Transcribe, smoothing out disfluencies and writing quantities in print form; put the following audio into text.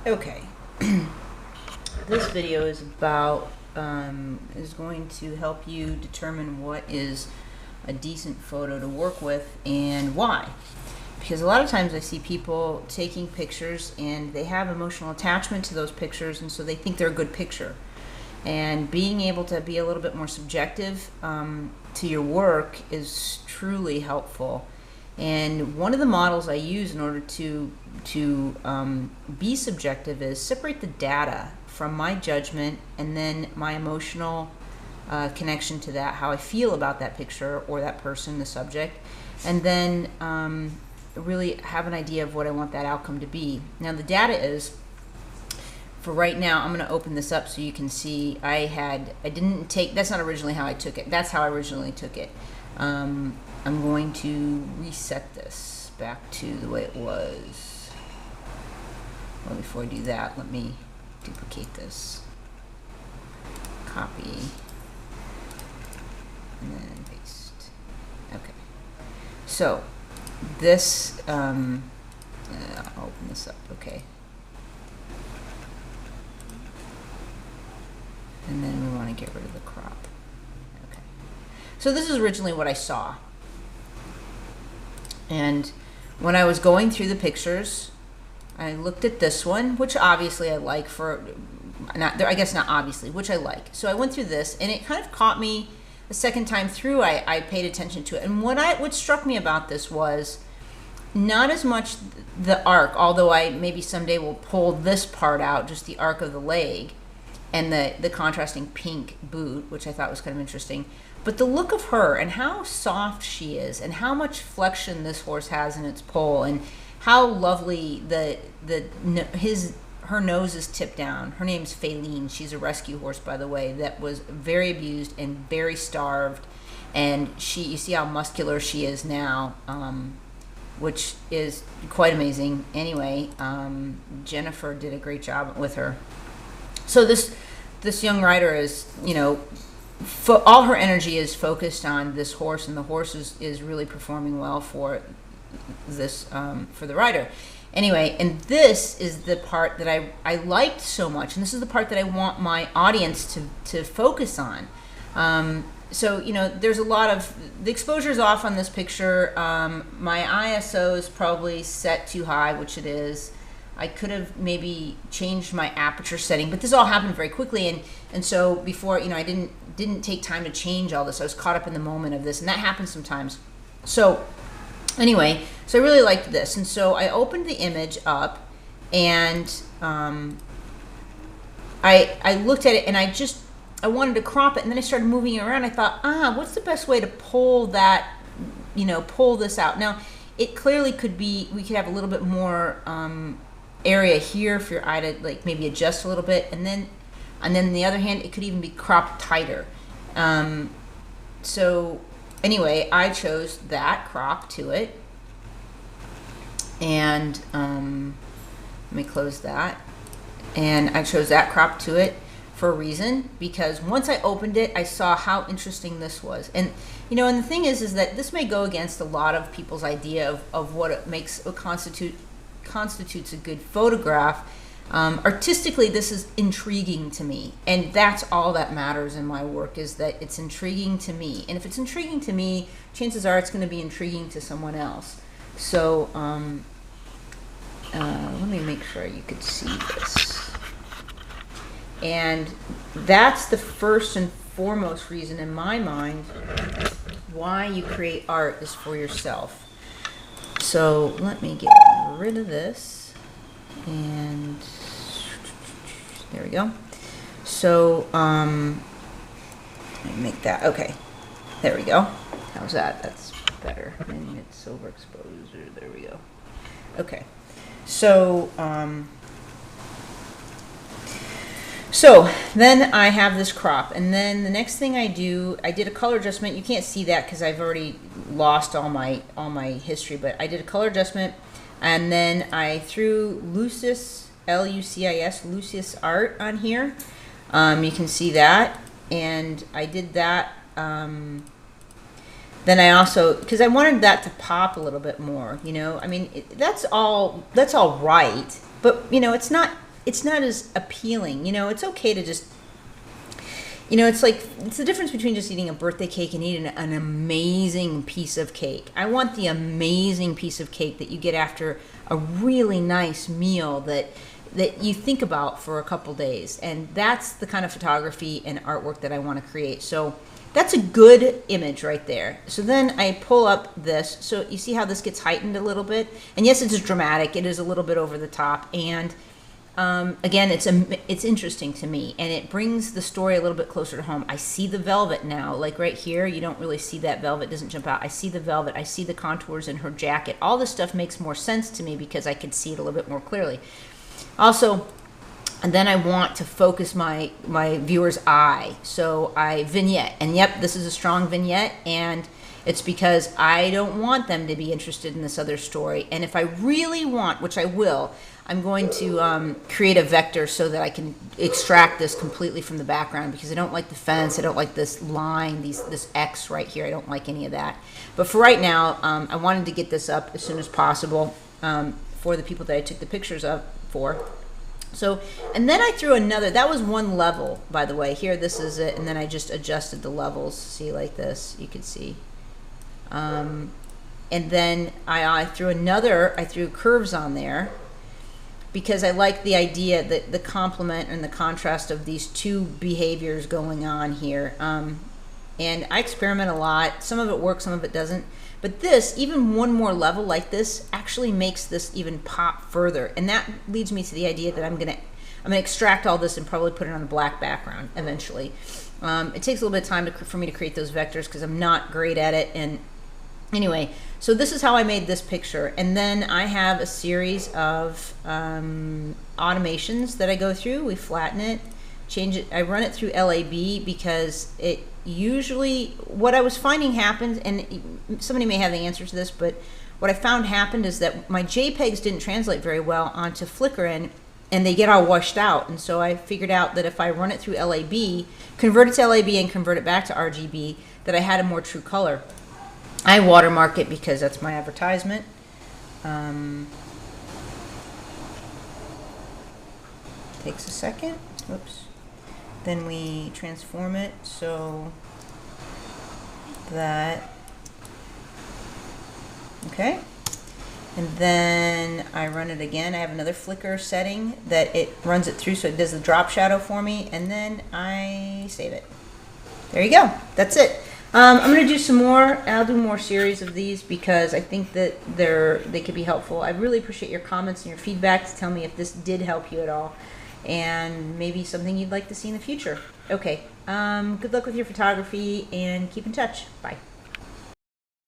Okay. This video is about is going to help you determine what is a decent photo to work with and why. Because a lot of times I see people taking pictures and they have emotional attachment to those pictures, and so they think they're a good picture. And being able to be a little bit more subjective to your work is truly helpful. And one of the models I use in order to be subjective is separate the data from my judgment and then my emotional connection to that, how I feel about that picture or that person, the subject, and then really have an idea of what I want that outcome to be. Now the data is, for right now, I'm going to open this up so you can see I didn't take, that's not originally how I took it. That's how I originally took it. I'm going to reset this back to the way it was. Well, before I do that, let me duplicate this. Copy. And then paste. Okay. So, this, I'll open this up, okay. And then we want to get rid of the crop. Okay. So this is originally what I saw. And when I was going through the pictures, I looked at this one, which obviously I like I guess not obviously, which I like. So I went through this and it kind of caught me the second time through. I paid attention to it. And what struck me about this was not as much the arc, although I maybe someday will pull this part out, just the arc of the leg and the contrasting pink boot, which I thought was kind of interesting. But the look of her and how soft she is and how much flexion this horse has in its poll and how lovely her nose is tipped down. Her name's Faline. She's a rescue horse, by the way, that was very abused and very starved. And you see how muscular she is now, which is quite amazing. Anyway, Jennifer did a great job with her. So this young rider is, all her energy is focused on this horse, and the horse is really performing well for this for the rider. Anyway, and this is the part that I liked so much, and this is the part that I want my audience to focus on. So there's a lot of the exposure is off on this picture. My ISO is probably set too high, which it is. I could have maybe changed my aperture setting, but this all happened very quickly, and so before, I didn't take time to change all this. I was caught up in the moment of this, and that happens sometimes. So anyway, so I really liked this, and so I opened the image up, and I looked at it, and I wanted to crop it, and then I started moving it around. I thought, what's the best way to pull that, pull this out? Now, it clearly could be, we could have a little bit more area here for your eye to like maybe adjust a little bit, and then on the other hand, it could even be cropped tighter. So anyway, I chose that crop to it, and let me close that, and I chose that crop to it for a reason, because once I opened it, I saw how interesting this was. And and the thing is that this may go against a lot of people's idea of what constitutes a good photograph. Artistically, this is intriguing to me, and that's all that matters in my work, is that it's intriguing to me. And if it's intriguing to me, chances are it's going to be intriguing to someone else. So let me make sure you could see this. And that's the first and foremost reason in my mind why you create art is for yourself. So let me get rid of this, and there we go. So let me make that, okay, there we go. How's that? That's better. And it's overexposed, or there we go. Okay, so so then I have this crop, and then the next thing I did a color adjustment. You can't see that because I've already lost all my history, but I did a color adjustment, and then I threw Lucis, Lucis, Lucis art on here. You can see that, and I did that. Then I also, because I wanted that to pop a little bit more, I mean, that's all right, but it's not it's not as appealing. You know, it's okay to just, you know, it's like, it's the difference between just eating a birthday cake and eating an amazing piece of cake. I want the amazing piece of cake that you get after a really nice meal that you think about for a couple days. And that's the kind of photography and artwork that I want to create. So that's a good image right there. So then I pull up this. So you see how this gets heightened a little bit? And yes, it's dramatic. It is a little bit over the top. And again, it's interesting to me, and it brings the story a little bit closer to home. I see the velvet now, like right here. You don't really see that velvet; doesn't jump out. I see the velvet. I see the contours in her jacket. All this stuff makes more sense to me because I can see it a little bit more clearly. Also, and then I want to focus my viewer's eye, so I vignette. And yep, this is a strong vignette, and it's because I don't want them to be interested in this other story. And if I really want, which I will, I'm going to create a vector so that I can extract this completely from the background, because I don't like the fence. I don't like this line, this X right here. I don't like any of that. But for right now, I wanted to get this up as soon as possible for the people that I took the pictures of for. So, and then I threw another, that was one level, by the way. Here, this is it, and then I just adjusted the levels. See, like this, you can see. And then I threw curves on there, because I like the idea that the complement and the contrast of these two behaviors going on here. And I experiment a lot. Some of it works, some of it doesn't. But this, even one more level like this, actually makes this even pop further. And that leads me to the idea that I'm gonna extract all this and probably put it on a black background eventually. It takes a little bit of time for me to create those vectors because I'm not great at it. And anyway, so this is how I made this picture. And then I have a series of automations that I go through. We flatten it, change it. I run it through LAB because it usually, what I was finding happened, and somebody may have the answer to this, but what I found happened is that my JPEGs didn't translate very well onto Flickr, and they get all washed out. And so I figured out that if I run it through LAB, convert it to LAB and convert it back to RGB, that I had a more true color. I watermark it because that's my advertisement. Takes a second. Oops. Then we transform it so that, okay. And then I run it again. I have another Flickr setting that it runs it through, so it does the drop shadow for me, and then I save it. There you go. That's it. I'm going to do some more. I'll do more series of these because I think that they could be helpful. I really appreciate your comments and your feedback to tell me if this did help you at all, and maybe something you'd like to see in the future. Okay. Good luck with your photography, and keep in touch. Bye.